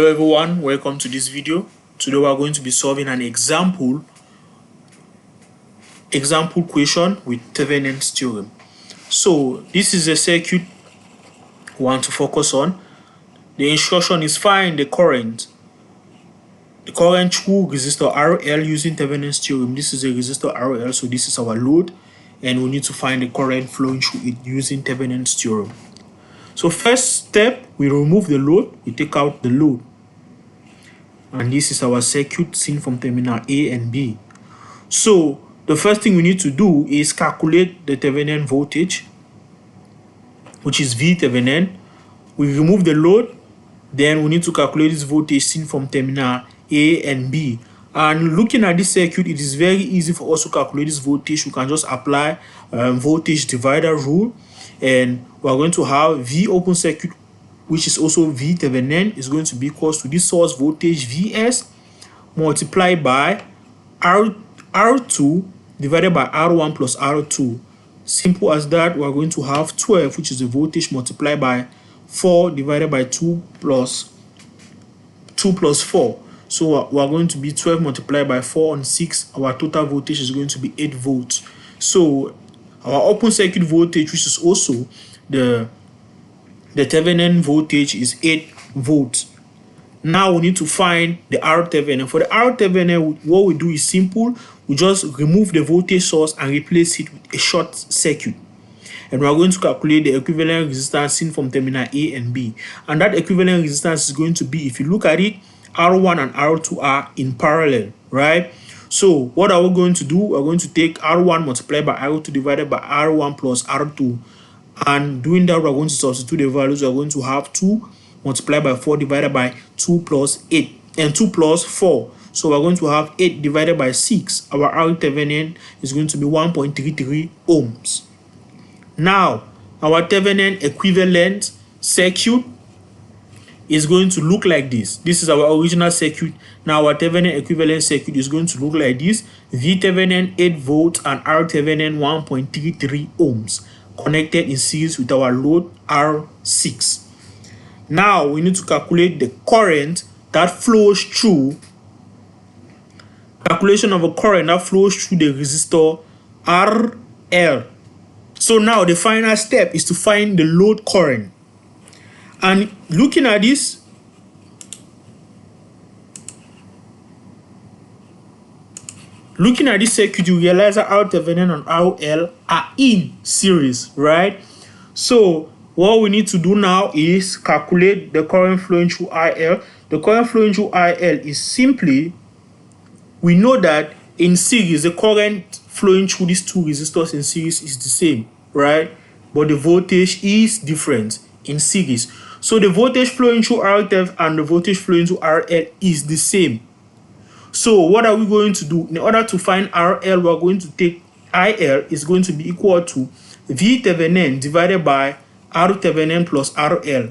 Hello everyone, welcome to this video. Today we are going to be solving an example question with Thevenin's theorem. So this is a circuit we want to focus on. The instruction is find the current through resistor RL using Thevenin's theorem. This is a resistor RL, so this is our load, and we need to find the current flowing through it using Thevenin's theorem. So first step, we remove the load, we take out the load. And this is our circuit seen from terminal A and B. So the first thing we need to do is calculate the Thevenin voltage, which is V Thevenin. We remove the load, then we need to calculate this voltage seen from terminal A and B. And looking at this circuit, it is very easy for us to calculate this voltage. We can just apply voltage divider rule, and we are going to have V open circuit, which is also V Thevenin, is going to be equals to this source voltage Vs multiplied by R2 divided by R1 plus R2. Simple as that. We are going to have 12, which is the voltage, multiplied by 4 divided by 2 plus 4. So we are going to be 12 multiplied by 4 on 6. Our total voltage is going to be 8 volts. So our open circuit voltage, which is also the Thevenin voltage, is 8 volts. Now we need to find the R Thevenin. For the R Thevenin, what we do is simple. We just remove the voltage source and replace it with a short circuit. And we are going to calculate the equivalent resistance seen from terminal A and B. And that equivalent resistance is going to be, if you look at it, R1 and R2 are in parallel, right? So what are we going to do? We're going to take R1 multiplied by R2 divided by R1 plus R2. And doing that, we're going to substitute the values. We're going to have 2 multiplied by 4 divided by 2 plus 8 and 2 plus 4. So we're going to have 8 divided by 6. Our R Thevenin is going to be 1.33 ohms. Now, our Thevenin equivalent circuit is going to look like this. This is our original circuit. Now our Thevenin equivalent circuit is going to look like this. V Thevenin 8 volts and R Thevenin 1.33 ohms. Connected in series with our load R6. Now we need to calculate the current that flows through, calculation of a current that flows through the resistor RL. So now the final step is to find the load current. And looking at this, circuit, you realize that R Thevenin and RL are in series, right? So what we need to do now is calculate the current flowing through IL. The current flowing through IL is simply, we know that in series, the current flowing through these two resistors in series is the same, right? But the voltage is different in series. So the voltage flowing through RTEV and the voltage flowing through RL is the same. So what are we going to do? In order to find RL, we are going to take IL is going to be equal to V Thevenin divided by R Thevenin plus RL.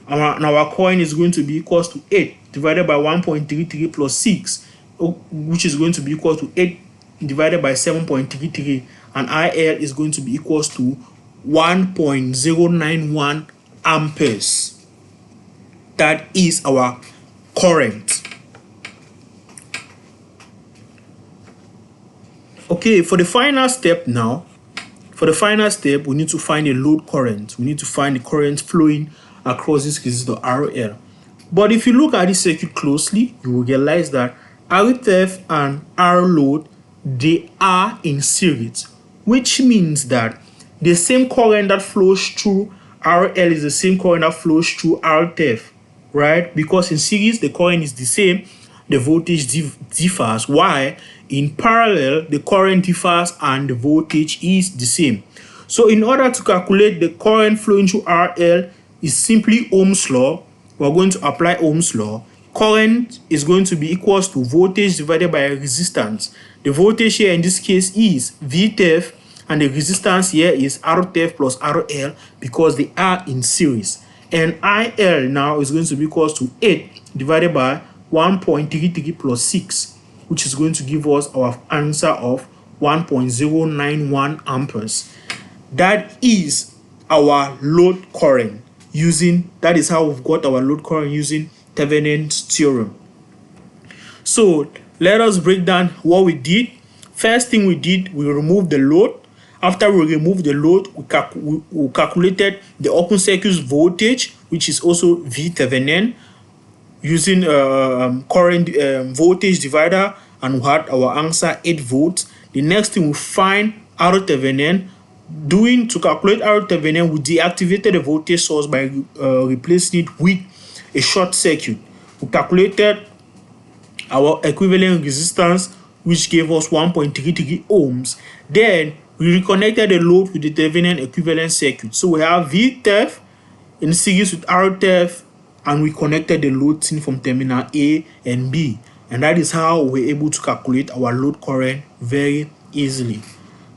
And our current is going to be equal to 8 divided by 1.33 plus 6, which is going to be equal to 8 divided by 7.33. And IL is going to be equal to 1.091 amperes. That is our current. Okay, for the final step now, we need to find a load current. We need to find the current flowing across this resistor RL. But if you look at this circuit closely, you will realize that RTEV and R load, they are in series, which means that the same current that flows through RL is the same current that flows through RTEV, right? Because in series, the current is the same, the voltage differs. Why? In parallel, the current differs and the voltage is the same. So in order to calculate the current flowing through RL is simply Ohm's law. We're going to apply Ohm's law. Current is going to be equals to voltage divided by resistance. The voltage here in this case is VTEV and the resistance here is RTEV plus RL because they are in series. And IL now is going to be equals to 8 divided by 1.33 plus 6, which is going to give us our answer of 1.091 amperes. That is our load current using, that is how we've got our load current using Thevenin's theorem. So let us break down what we did. First thing we did, we removed the load. After we removed the load, we calculated the open circuit voltage, which is also V Thevenin, using current voltage divider, and we had our answer 8 volts. The next thing, we find R Thevenin. To calculate R Thevenin, we deactivated the voltage source by replacing it with a short circuit. We calculated our equivalent resistance, which gave us 1.33 ohms. Then we reconnected the load with the Thevenin equivalent circuit. So we have VThev in series with RThev, and we connected the load seen from terminal A and B. And that is how we're able to calculate our load current very easily.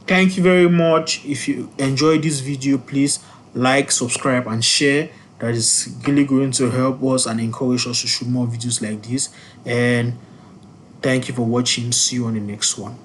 Thank you very much. If you enjoyed this video, please like, subscribe, and share. That is really going to help us and encourage us to shoot more videos like this. And thank you for watching. See you on the next one.